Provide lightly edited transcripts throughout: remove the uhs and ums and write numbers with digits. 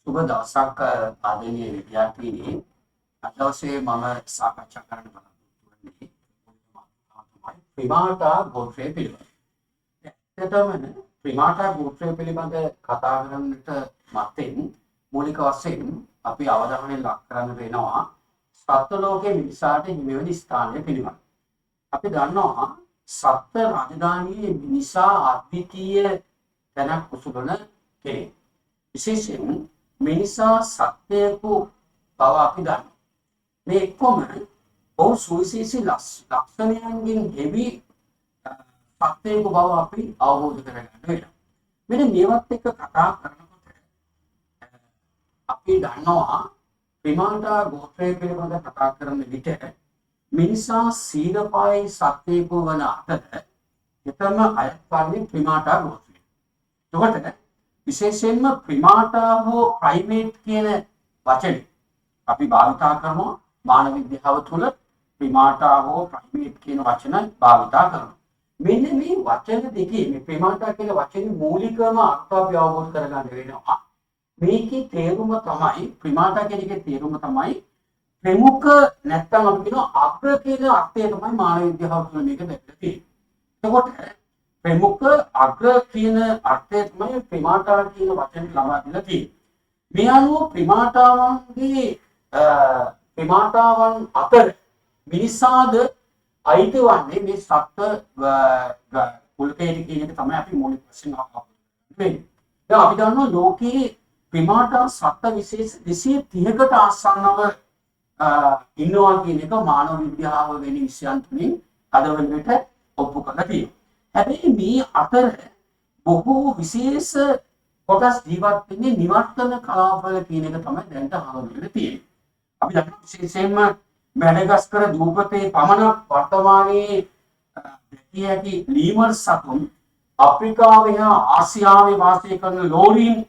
සුබ දවසක් ආදරණීය විද්‍යාර්ථීනි. අද දවසේ මම සාකච්ඡා කරන්න බලාපොරොත්තු වෙන්නේ ප්‍රිමාටා ගෝත්‍රය පිළිබඳ. ඇත්තටම ප්‍රිමාටා ගෝත්‍රය පිළිබඳ කතා කරන්නට මත්තෙන් මූලික වශයෙන් අපි අවධානය ලක් කරන්න වෙනවා සත්ත්ව ලෝකයේ මිනිසාට හිමි වෙන ස්ථානය පිළිබඳ. අපි දන්නවා සත්ත්ව රාජධානියේ මිනිසා අද්විතීය තැනක් උසුලන කෙනෙක්. විශේෂයෙන් මිනිසා සත්‍යයකු බව අපි දන්නවා. මේ එක්කම ඔහු සුවිශේෂී ලක්ෂණයන්ගෙන් හෙබි සත්‍යයකු බව අපි අවබෝධ කරගන්න වෙනවා. මෙන්න මේවත් එක්ක කතා කරනකොට අපි දන්නවා ප්‍රිමාටා ගෝත්‍රය පිළිබඳ කතා කරන විට මිනිසා සීලපායි සත්‍යයකු වන අතර එතම අයත් වන්නේ ප්‍රිමාටා ගෝත්‍රය. එතකොට විශේෂයෙන්ම ප්‍රිමාටා හෝ ප්‍රයිමේට් කියන වචනේ අපි භාවිතා කරනවා මානව විද්‍යාව තුළ ප්‍රිමාටා හෝ ප්‍රයිමේට් කියන වචන භාවිතා කරනවා. මෙන්න මේ වචන දෙකේ මේ ප්‍රිමාටා කියන වචනේ මූලිකම අර්ථය අවබෝධ කරගන්න වෙනවා. මේකේ තේරුම තමයි ප්‍රිමාටා කියන එකේ තේරුම තමයි ප්‍රමුඛ නැත්නම් අපි කියනවා අග්‍ර කියන අර්ථය තමයි මානව විද්‍යාව තුළ මේක දැක්කේ තියෙන්නේ. එතකොට ප්‍රමුඛ අග්‍ර කියන අර්ථය තමයි ප්‍රිමාටා කියන වචනේ ලබා දීලා තියෙන්නේ. මේ අනුව ප්‍රිමාටාවන් අතර මිනිසාද අයිති වන්නේ මේ සත්ත්ව කුලකයට කියන එක තමයි අපි මූලික වශයෙන් අවබෝධ කරගන්නේ. දැන් අපි දන්නවා ලෝකයේ ප්‍රිමාටා සත්ත්ව විශේෂ 230කට ආසන්නව ඉන්නවා කියන එක මානව විද්‍යාව වැනි විෂයන් තුලින් අද වෙනකොට ඔප්පු කරලා තියෙනවා. හැබැයි මේ අතර බොහෝ විශේෂ කොටස් ජීවත් වෙන්නේ නිවර්තන කලාපවල කියන එක තමයි දැනට හඳුන්වලා තියෙන්නේ. අපි දන්නවා විශේෂයෙන්ම මැඩගස්කර දූපතේ පමණක් වර්තමානයේ දැකිය හැකි ලීමර් සතුන් අප්‍රිකාවේ හා ආසියාවේ වාසය කරන ලෝරීන්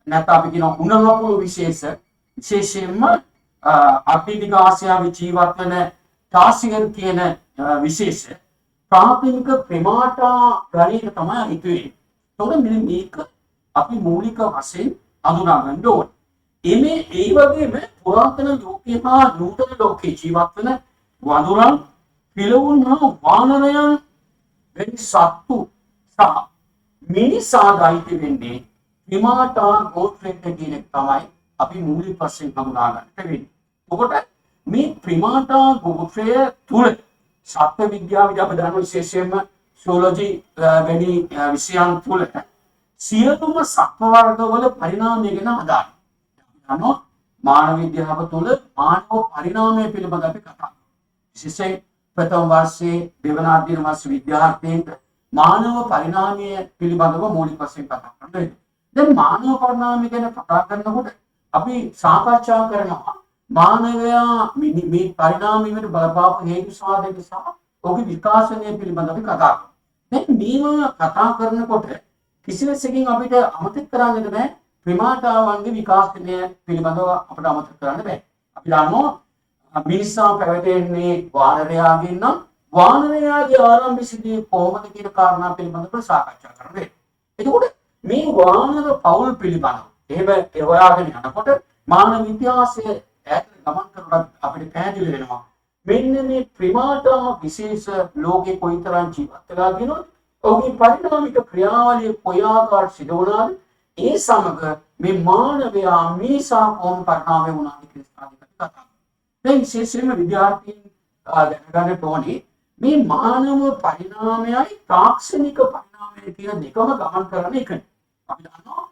නැත්නම් අපි කියන උණගපුළු විශේෂයෙන්ම ආෆ්‍රික ආසියාවේ ජීවත් වෙන ටාසියර් කියන විශේෂ ප්‍රාථමික ප්‍රිමාටා ගණයට තමයි අයිති වෙන්නේ. ඒතකොට මෙන්න මේක අපි මූලික වශයෙන් හඳුනා ගන්න ඕනේ. ඒ වගේම පුරාතන ලෝකයේ හා නූතන ලෝකයේ ජීවත් වෙන වඳුරන්, පිළවුන් හා වානරයන් වැනි සත්තු සහ මිනිසාට අයිති වෙන්නේ ප්‍රිමාටා ගෝත්‍රයට කියන එක තමයි අපි මූලික වශයෙන් හඳුනා ගන්නට වෙන්නේ. ඔකට මේ ප්‍රිමාටා ගෝත්‍රය තුල සත්ත්ව විද්‍යාව අපි දන්නවා විශේෂයෙන්ම සුවොලොජි වැනි විෂයන් තුළ සියලුම සත්ව වර්ගවල පරිණාමය ගැන අදාළයි. අපි දන්නවා මානව විද්‍යාව තුළ මානව පරිණාමය පිළිබඳව අපි කතා කරනවා. විශේෂයෙන් ප්‍රථම වර්ෂයේ දෙවන අධ්‍යයන වර්ෂ විද්‍යාර්ථීන්ට මානව පරිණාමය පිළිබඳව මූලික වශයෙන් කතා කරනවා. දැන් මානව පරිණාමය ගැන කතා කරනකොට අපි සාකච්ඡා කරනවා මානවයා මේ පරිණාමයට බලපාපු හේතු සාධක සහ ඔහුගේ විකාශනය පිළිබඳව අපි කතා කරනවා. දැන් මේව කතා කරනකොට කිසිලෙසකින් අපිට අමතක කරන්න බෑ ප්‍රිමාටාවන්ගේ විකාශනය පිළිබඳව අපිට අමතක කරන්න බෑ. අපි දන්නවා මිනිසා පැවතෙන්නේ වානරයාගෙන් නම් වානරයාගේ ආරම්භ සිදුවේ කොහොමද කියන කාරණා පිළිබඳව සාකච්ඡා කරන්න. එතකොට මේ වානර පවුල් පිළිබඳව එහෙම හොයාගෙන යනකොට මානව ඉතිහාසයේ ඈත ගමන් කරනකොට අපිට පැහැදිලි වෙනවා මෙන්න මේ ප්‍රිමාටා විශේෂ ලෝකේ කොයිතරම් ජීවත් වෙලා කියනොත් ඔහුගේ පරිණාමික ක්‍රියාවලිය කොයි ආකාරයට සිදු වුණාද ඒ සමග මේ මානවයා මිනිසා කොහොම පරිණාමය වුණාද කියන කතා කරනවා. දැන් විශේෂයෙන්ම විද්‍යාර්ථීන් දැනගන්න ඕනේ මේ මානව පරිණාමයයි තාක්ෂණික පරිණාමය කියන දෙකම ගමන් කරන එකයි. අපි දන්නවා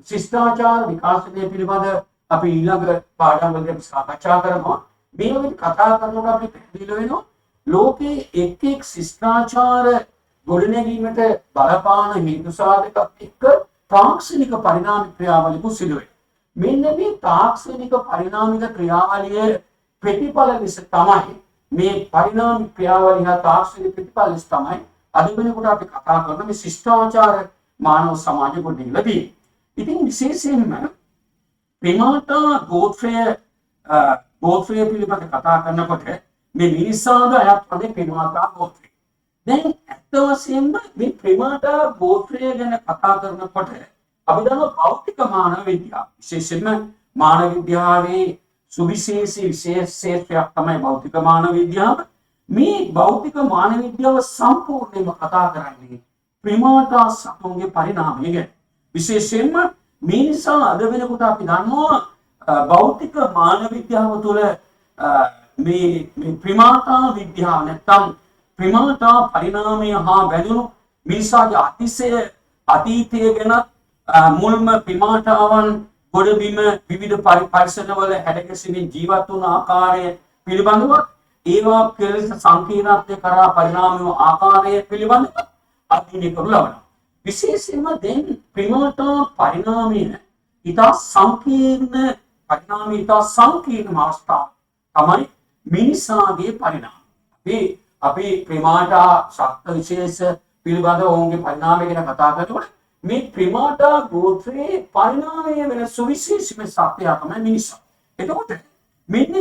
ශිෂ්ටාචාර විකාශනය පිළිබඳ අපි ඊළඟ පාඩම් වලදී සාකච්ඡා කරනවා. මේ වගේ කතා කරනකොට අපිට පැහැදිලි වෙනවා ලෝකයේ එක් ශිෂ්ටාචාර ගොඩනැගීමට බලපාන හේතු සාධකත් එක්ක තාක්ෂණික පරිණාමික ක්‍රියාවලිය සිදු වෙනවා. මෙන්න මේ තාක්ෂණික පරිණාමික ක්‍රියාවලියේ ප්‍රතිඵල ලෙස තමයි මේ පරිණාමික ක්‍රියාවලිය හා තාක්ෂණික ප්‍රතිඵල ලෙස තමයි අද වෙනකොට අපි කතා කරන මේ ශිෂ්ටාචාර මානව සමාජ ගොඩනැගිලා තියෙන්නේ. ඉතින් විශේෂයෙන්ම ප්‍රිමාටා ගෝත්‍රය පිළිබඳ කතා කරනකොට මේ මිනිසාද අයත් වන්නේ ප්‍රිමාටා ගෝත්‍රය. දැන් ඇත්ත වශයෙන්ම මේ ප්‍රිමාටා ගෝත්‍රය ගැන කතා කරනකොට අපි දන්නවා භෞතික මානව විද්‍යාව. විශේෂයෙන්ම මානව විද්‍යාවේ සුවිශේෂී විශේෂත්වයක් තමයි භෞතික මානව විද්‍යාව. මේ භෞතික මානව විද්‍යාව සම්පූර්ණයෙන්ම කතා කරන්නේ ප්‍රිමාටා සතුන්ගේ පරිණාමය ගැන. විශේෂයෙන්ම මේ නිසා අද වෙනකොට අපි දන්නවා භෞතික මානව විද්‍යාව තුළ මේ ප්‍රිමාටා විද්‍යාව නැත්නම් ප්‍රිමාටා පරිණාමය හා බැඳුණු මිනිසාගේ අතිශය අතීතය ගැන මුල්ම ප්‍රිමාටාවන් ගොඩබිම විවිධ පරිසරවල හැඩගැසෙමින් ජීවත් වුණ ආකාරය පිළිබඳව ඒවා කෙලෙස සංකීර්ණත්වය කරා පරිණාමය ආකාරය පිළිබඳව අධ්‍යයනය කරනු ලබනවා. විශේෂයෙන්ම දැන් ප්‍රිමාටා පරිණාමය ඉතා සංකීර්ණ අවස්ථාව තමයි මිනිසාගේ පරිණාමය. අපි ප්‍රිමාටා ශක්ත විශේෂ පිළිබඳව ඔවුන්ගේ පරිණාමය ගැන කතා කරනකොට මේ ප්‍රිමාටා ගෝත්‍රයේ පරිණාමය වෙන සුවිශේෂීම සත්‍යය තමයි මිනිසා. එතකොට මෙන්න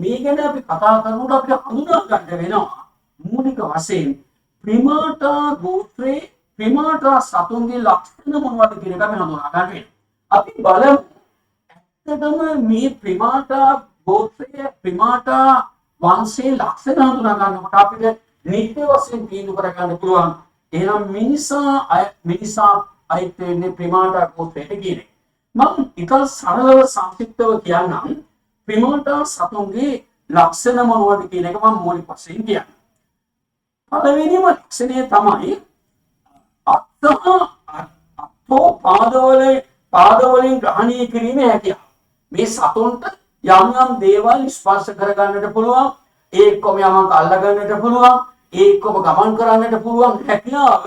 මේ ගැන අපි කතා කරනකොට අපිට හඳුනා ගන්න වෙනවා මූලික වශයෙන් ප්‍රිමාටා ගෝත්‍රයේ ප්‍රිමාටා සතුන්ගේ ලක්ෂණ මොනවද කියන එක අපි හඳුනා ගන්න වෙනවා. අපි බලමු ඇත්තටම මේ ප්‍රිමාටා ගෝත්‍රයේ ප්‍රිමාටා වංශයේ ලක්ෂණ හඳුනා ගන්නකොට අපිට නිත්‍ය වශයෙන් තීන්දුව කර ගන්න පුළුවන් එහෙනම් මිනිසා අයිති වෙන්නේ ප්‍රිමාටා ගෝත්‍රයට කියන්නේ. මම ඊට සරලව සංක්ෂිප්තව කියන්නම් ප්‍රිමාටා සතුන්ගේ ලක්ෂණ මොනවද කියන එක මම මූලික වශයෙන් කියන්නම්. පළවෙනිම ලක්ෂණය තමයි අත්ෝ පාදවලින් ග්‍රහණය කිරීමේ හැකියාව. මේ සතුන්ට යම් යම් දේවල් ස්පර්ශ කරගන්නට පුළුවන්, ඒකම යමක් අල්ලගන්නට පුළුවන්, ඒකම ගමන් කරන්නට පුළුවන් හැකියාව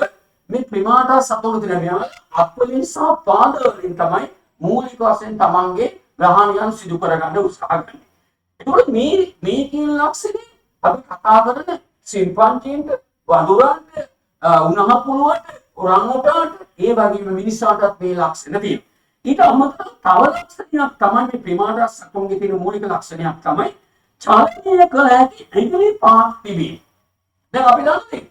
මේ ප්‍රිමාටා සතුන්ට තියෙනවා. අත්වලින් සහ පාදවලින් තමයි මූලික වශයෙන් තමන්ගේ ග්‍රහණයන් සිදු කරගන්න උත්සාහ කරන්නේ. ඒකෝට මේ කියන ලක්ෂණය අපි කතා කරන සිම්පන්ජීන්ට, වඳුරන්ට, උණහපුළුවට, ඔරංගුටාන්ට ඒ වගේම මිනිසාටත් මේ ලක්ෂණ තියෙනවා. ඊට අමතරව තව ලක්ෂණයක් තමයි මේ ප්‍රිමාටා සතුන්ගේ තියෙන මූලික ලක්ෂණයක් තමයි චලනය කළ හැකි ඇඟිලි පහක් තිබීම. දැන් අපි දන්නේ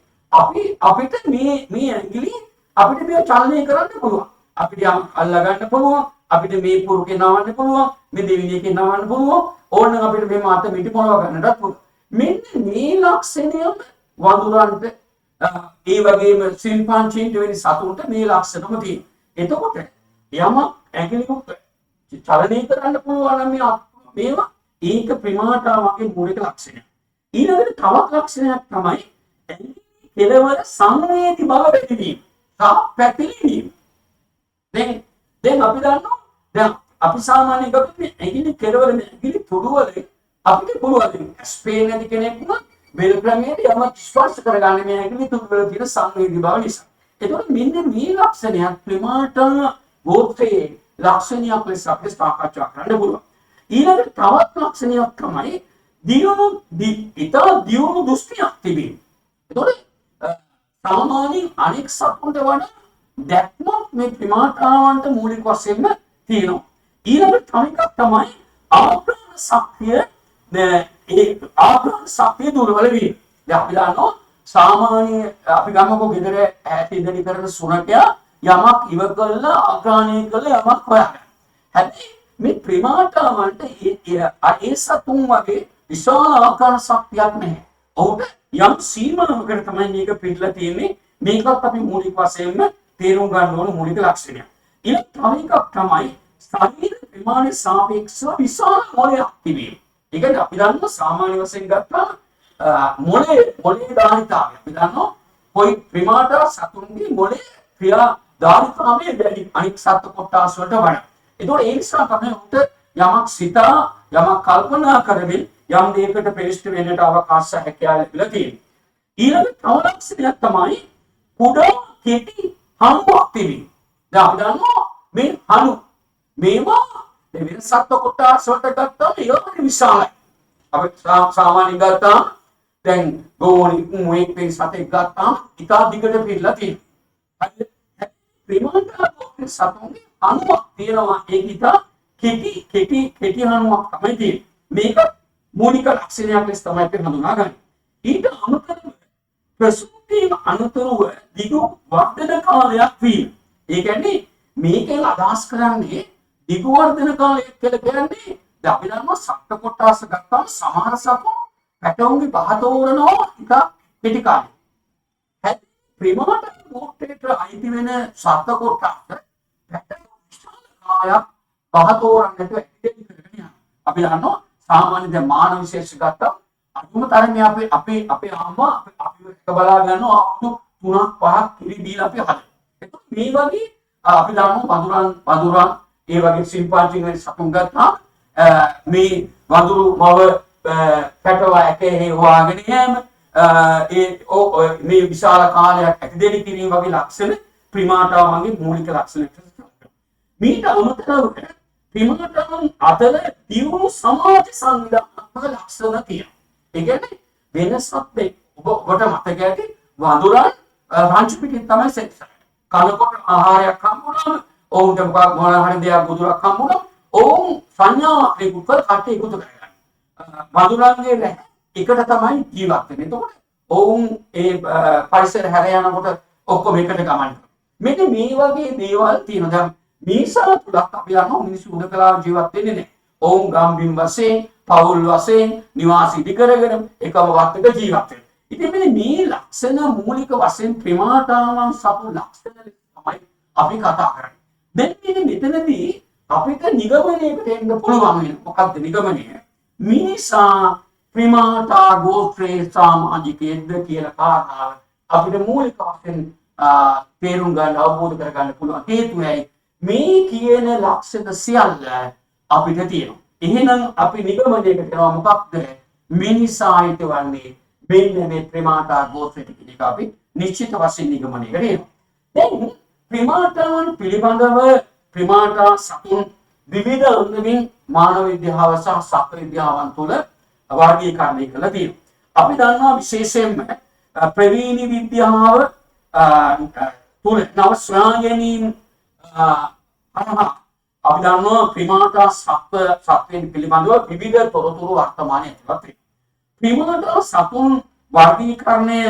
අපිට මේ ඇඟිලි අපිට මේ චලනය කරන්න පුළුවන්. අපිට අල්ලා ගන්න පුළුවන්. අපිට මේ පුරුකේ නවන්න පුළුවන්. මේ දෙවිනියකින් නවන්න පුළුවන්. ඕනනම් අපිට මේ මාත මිටි පොළව ගන්නටත් පුළුවන්. මෙන්න මේ ලක්ෂණය වඳුරන්ට ඒ වගේම සිම්පන්ජීන්ට වෙන සතුන්ට මේ ලක්ෂණම තියෙනවා. එතකොට යමක් ඇඟිලියක් චලනය කරන්න පුළුවන් නම් මේවා ඒක ප්‍රිමාටා වගේ මූලික ලක්ෂණයක්. ඊළඟට තවත් ලක්ෂණයක් තමයි ඇඟිලි කෙලවර සංවේදී බව වැඩි වීම. පැතිලීම. දැන් අපි දන්නවා දැන් අපි සාමාන්‍යයෙන් ගත්තොත් ඇඟිලි කෙලවර ඇඟිලි තුඩුවල අපිට පුළුවන් ස්පේන් නැති කෙනෙක් වුණත් බෙල් ක්‍රමයට යමක් ස්පර්ශ කරගන්න මේ ඇඟිලි තුඩුවල තියෙන සංවේදී බව නිසා. ඒතකොට මෙන්න මේ ලක්ෂණයක් ප්‍රිමාටා ගෝත්‍රයේ ලක්ෂණයක් ලෙස අපිට සාකච්ඡා කරන්න පුළුවන්. ඊළඟට තවත් ලක්ෂණයක් තමයි දියුණු දෘෂ්ටියක් තිබීම. ඒතකොට සාමාන්‍යයෙන් අනෙක් සතුන්ට වඩා දැක්මක් මේ ප්‍රිමාටාවන්ට මූලික වශයෙන්ම තියෙනවා. ඊළඟට තව එකක් තමයි ආග්‍රහණ ශක්තිය දුර්වල වීම. දැන් අපි දන්නවා සාමාන්‍ය අපි ගමකෝ ගෙදර ඈත ඉඳලි කරන සුනකයා යමක් ඉව කළා ආග්‍රහණය කළා යමක් හොයාගන්න. හැබැයි මේ ප්‍රිමාටාවන්ට ඒ සතුන් වගේ විශාල ආග්‍රහණ ශක්තියක් නැහැ. ඔහුට යම් සීමාවකට තමයි මේක පිළිලා තියෙන්නේ. මේකත් අපි මූලික වශයෙන්ම තේරුම් ගන්න ඕන මූලික ලක්ෂණයක්. ඊළඟ තව එකක් තමයි ශරීර ප්‍රමාණය සාපේක්ෂව විශාල මොළයක් තිබීම. ඒ කියන්නේ අපි දන්නවා සාමාන්‍ය වශයෙන් ගත්තාම මොළේ ධාරිතාවය. අපි දන්නවා કોઈ ප්‍රිමාටා සතුන්ගේ මොළේ ක්‍රියාධාරිතාවය වැඩි අනිත් සත්ත්ව කොටස් වලට වඩා. ඒතකොට ඒ නිසා තමයි උන්ට යමක් සිතා යමක් කල්පනා කරමින් යම් දෙයකට ප්‍රේෂ්ඨ වෙන්නට අවකාශ හැකියාව ලැබිලා තියෙනවා. ඊළඟ තව ලක්ෂණයක් තමයි කුඩා කෙටි හනුවක් තිබීම. දැන් අපි දන්නවා මේ හනු මේවා වෙන සත්ත්ව කොටස් වලට ගත්තාම ඒක විශාලයි. අපි සාමාන්‍යයෙන් ගත්තාම දැන් ගෝණි මුවෙක් වෙන සතෙක් ගත්තාම ඉතා දිගට පිරලා තියෙනවා. හරිද? ප්‍රිමාටා සතුන්ගේ හනුවක් තියෙනවා. ඒක ඉතා කෙටි හනුවක් තමයි තියෙන්නේ. මේක මූලික ලක්ෂණයක් ලෙස තමයි අපි හඳුනාගන්නේ. ඊට අමතරව ප්‍රසූතියෙන් අනතුරුව දිගු වර්ධන කාලයක් වීම. ඒ කියන්නේ මේකෙන් අදහස් කරන්නේ දිගු වර්ධන කාලය කියලා කියන්නේ දැන් අපි දන්නවා සත්ත්ව කොටස ගත්තාම සමහර සතු පැටවුන්ගේ බහ තෝරනවා ටික පිටි කාලේ. හැබැයි ප්‍රිමාට ගෝත්‍රයට අයිති වෙන සත්ත්ව කොටස පැටවුන් විශාල කාලයක් බහ තෝරන්නට ඇතිවෙන්න කරගෙන යනවා. අපි දන්නවා සාමාන්‍ය දැන් මානව විශේෂ ගත්තාම අදුම තරමේ අපේ අම්මා අපි බලා ගන්නවා අවුරුදු 3ක් 5ක් කිරි දීලා අපි හදනවා. එතකොට මේ වගේ අපි දන්නවා වඳුරන් ඒ වගේ සිම්පාන්ජි වෙන සතුන් ගත්තාම මේ වඳුරු මව පැටව ඇකේ හොයාගෙන යෑම මේ විශාල කාලයක් ඇතිදෙලි කිරීම වගේ ලක්ෂණ ප්‍රිමාටාවන්ගේ මූලික ලක්ෂණ. මීට අමතරව ප්‍රිමාටාවන් අතර දියුණු සමාජ සංවිධානාත්මක ලක්ෂණ තියෙනවා. ඒ කියන්නේ වෙනසක් ඔබට මතක ඇති වඳුරන් රංචු පිටින් තමයි සෙට් කරන්නේ. කනකොට ආහාරයක් හම්බුනම ඔවුන්ට මොන හරි දෙයක් බුදුරක් හම්බුනම ඔවුන් සංඥාවක් එකතු කර කටේ එකතු කරගන්නවා. වඳුරන්ගේ එකට තමයි ජීවත් වෙන්නේ. එතකොට ඔවුන් ඒ පරිසර හැර යනකොට ඔක්කොම එකට ගමන් කරනවා. මෙන්න මේ වගේ දේවල් තියෙනවා. දැන් මේසා තුලක් අපි යනවා මිනිස්සු උදකලා ජීවත් වෙන්නේ නැහැ. ඔවුන් ගම්බිම් වශයෙන්, පවුල් වශයෙන් නිවාස ඉදි කරගෙන එකම වත්තක ජීවත් වෙනවා. ඉතින් මේ ලක්ෂණ මූලික වශයෙන් ප්‍රිමාටාවන් සතු ලක්ෂණ තමයි අපි කතා කරන්නේ. දැන් මෙතනදී අපිට නිගමනයකට එන්න පුළුවන් වෙන මොකක්ද නිගමනය? මිනිසා ප්‍රිමාටා ගෝත්‍රයේ සමාජිකයෙක්ද කියලා කාරණාව අපිට මූලික වශයෙන් තේරුම් ගන්න අවබෝධ කරගන්න පුළුවන් හේතුවයි මේ කියන ලක්ෂණ සියල්ල අපිට තියෙනවා. එහෙනම් අපි නිගමනයකට එනවා මොකක්ද? මිනිසා හිතවන්නේ මෙන්න මේ ප්‍රිමාටා ගෝත්‍රයට කියන එක අපි නිශ්චිත වශයෙන් නිගමනයකට එනවා. දැන් ප්‍රිමාටාවන් පිළිබඳව ප්‍රිමාටා සතුන් විවිධ අංගමින් මානව විද්‍යාව සහ සත්ත්ව විද්‍යාවන් තුළ වර්ගීකරණය කරලා තියෙනවා. අපි දන්නවා විශේෂයෙන්ම ප්‍රවීණ විද්‍යාව තුළ නව ස්වයංගැනීම් අපි දන්නවා ප්‍රිමාටා සත්වයන් පිළිබඳව විවිධ තොරතුරු වර්තමානයේ ඇතුළත් වෙනවා. ප්‍රිමාටා සතුන් වර්ගීකරණය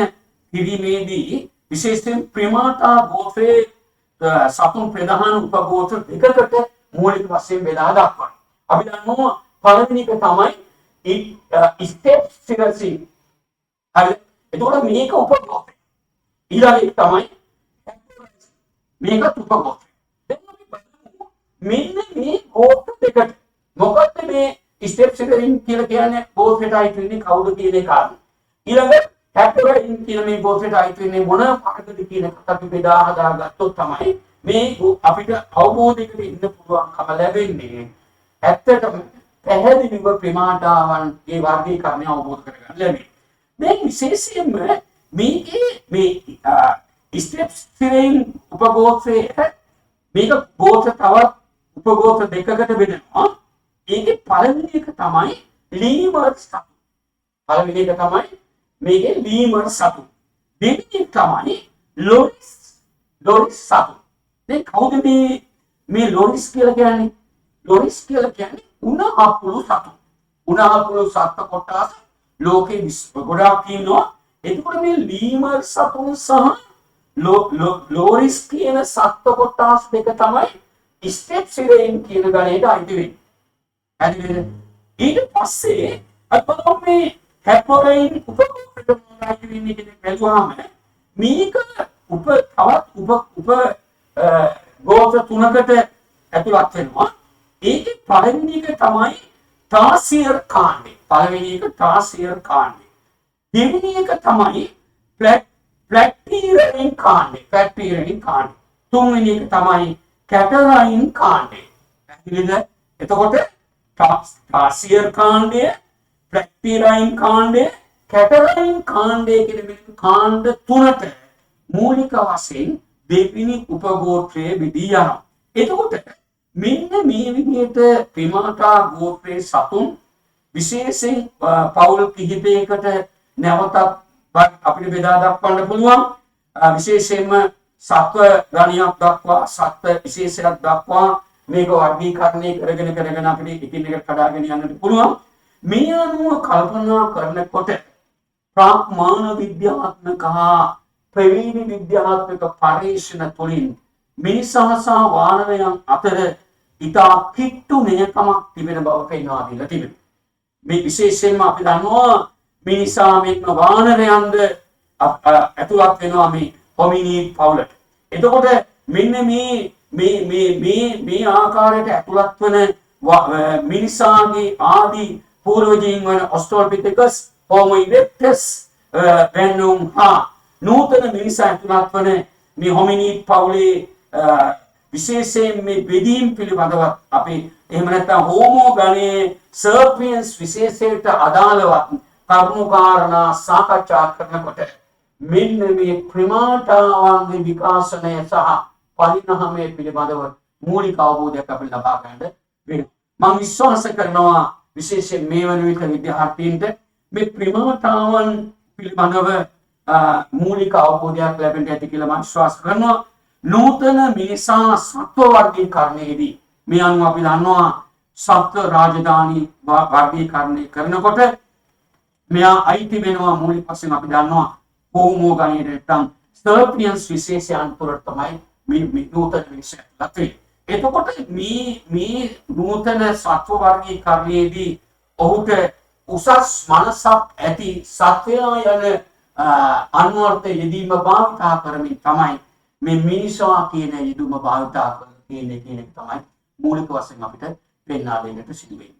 කිරීමේදී විශේෂයෙන් ප්‍රිමාටා ගෝත්‍රයේ සතුන් ප්‍රධාන උපගෝත්‍ර දෙකකට මූලික වශයෙන් බෙදා දක්වනවා. අපි දන්නවා පළවෙනි එක තමයි ස්ටෙප්සිරසි. හරි. එතකොට මේක උපගෝත්‍රය. ඊළඟ එක තමයි මේක උපගෝත්‍රය. දැන් අපි බලමු මෙන්න මේ ගෝත්‍ර දෙකට මොකක්ද මේ ස්ටෙප්සිරසින් කියලා කියන්නේ ගෝත්‍රයට අයිති වෙන්නේ කවුද කියන එක. ඊළඟ හැප්ලොයින් කියන මේ ගෝත්‍රයට අයිති වෙන්නේ මොන පාටකද කියන එකත් අපි බෙදා හදාගත්තොත් තමයි මේ අපිට අවබෝධයකට ඉන්න පුළුවන්කම ලැබෙන්නේ. ඇත්තටම පැහැදිලිව ප්‍රිමාටාවන්ගේ වර්ගීකරණය අවබෝධ කරගන්න ලැබෙන්නේ. දැන් විශේෂයෙන්ම මේ ස්ටෙප්සිරසින් උපගෝත්‍රයේ මේක ගෝත්‍ර තවත් උපගෝත්‍ර දෙකකට බෙදෙනවා. ඒකේ පළවෙනි එක තමයි ලීමර් සතු. පළවෙනි එක තමයි මේකේ ලීමර් සතු. දෙවෙනි එක තමයි ලොරිස් සතු. දැන් කවුද මේ ලොරිස් කියලා කියන්නේ? ලොරිස් කියලා කියන්නේ උණහපුළු සතු. උණහපුළු සත්ත්ව කොටස ලෝකේ ගොඩාක් ඉන්නවා. එතකොට මේ ලීමර් සතුන් සහ ලොරිස් කියන සත්ත්ව කොටස් දෙක තමයි ස්ටෙප්සිරසින් කියන ගණයට අයිති වෙන්නේ. හරිද? ඊට පස්සේ අපෝ මේ හැප්ලොයින් උපගෝත්‍රයට අයිති වෙන්නේ කියන බැලුවාම මේක ගෝත්‍ර තුනකට ඇතුළත් වෙනවා. ඒකේ පළවෙනි එක තමයි ටාසියර් කාණ්ඩය. පළවෙනි එක ටාසියර් කාණ්ඩය. දෙවෙනි එක තමයි ප්ලැටිරයින් කාණ්ඩය. තුන්වෙනි එක තමයි කැටරයින් කාණ්ඩය. හරිද? එතකොට ටාසියර් කාණ්ඩය, ප්ලැටිරයින් කාණ්ඩය, කැටරයින් කාණ්ඩය කියන මේ කාණ්ඩ තුනට මූලික වශයෙන් දෙවෙනි උපගෝත්‍රයේ බෙදී යනවා. එතකොට මෙන්න මේ විදිහට ප්‍රිමාටා ගෝත්‍රයේ සතුන් විශේෂයෙන් පවුල් කිහිපයකට නැවතත් අපිට බෙදා දක්වන්න පුළුවන්. විශේෂයෙන්ම සත්ව ගණයක් දක්වා සත්ව විශේෂයක් දක්වා මේක වර්ගීකරණය කරගෙන අපිට එකින් එකට කඩාගෙන යන්නට පුළුවන්. මේ අනුව කල්පනා කරනකොට ප්‍රාග්මාන විද්‍යාත්මක හා ප්‍රවීණ විද්‍යාත්මක පරීක්ෂණ තුළින් මිනිසා සහ වානරයන් අතර ඉතා කිට්ටු නේකමක් තිබෙන බව පෙන්වා දීලා තිබෙනවා. මේ විශේෂයෙන්ම අපි දන්නවා මිනිසා මෙන්ම වානරයන්ද ඇතුළත් වෙනවා මේ හොමිනීඩ් පවුලට. එතකොට මෙන්න මේ ආකාරයට ඇතුළත් වන මිනිසාගේ ආදී పూర్වජීන් වන ඔස්ට්‍රෝපිථෙකස්, හෝමෝ ඉරෙක්ටස් වැන්නුම් හා නූතන මිනිසා ඇතුළත් වන මේ හොමිනීඩ් පවුලේ විශේෂයෙන් මේ බෙදීම් පිළිබඳව අපි එහෙම නැත්නම් හෝමෝ ගණයේ සර්පියන්ස් විශේෂයට අදාළව කරුණු කාරණා සාකච්ඡා කරනකොට මෙන්න මේ ප්‍රිමාටාවන්ගේ විකාශනය සහ පරිණාමය පිළිබඳව මූලික අවබෝධයක් අපිට ලබා ගන්න වෙනවා. මම විශ්වාස කරනවා විශේෂයෙන් මේ වන විට විද්‍යාර්ථීන්ට මේ ප්‍රිමාටාවන් පිළිබඳව මූලික අවබෝධයක් ලැබෙන්න ඇති කියලා මම විශ්වාස කරනවා. නූතන මිනිසා සත්ව වර්ගීකරණයේදී මේ අනුව අපි දන්නවා සත්ව රාජධානි වර්ගීකරණය කරනකොට මෙයා අයිති වෙනවා මූලික වශයෙන් අපි දන්නවා හෝමෝ ගණයට නැත්නම් සර්පියන්ස් විශේෂයන් තුරට තමයි මේ නූතන මිනිසා ලැබෙන්නේ. එතකොට මේ නූතන සත්ව වර්ගීකරණයේදී ඔහුට උසස් මනසක් ඇති සත්වයා යන අන්වර්ථ යෙදීම භාවිතා කරමින් තමයි මේ මිනිසා කියන යෙදුම භාවිතා කරන කියන එක තමයි මූලික වශයෙන් අපිට පෙන්වා දෙන්නට සිදු වෙන්නේ.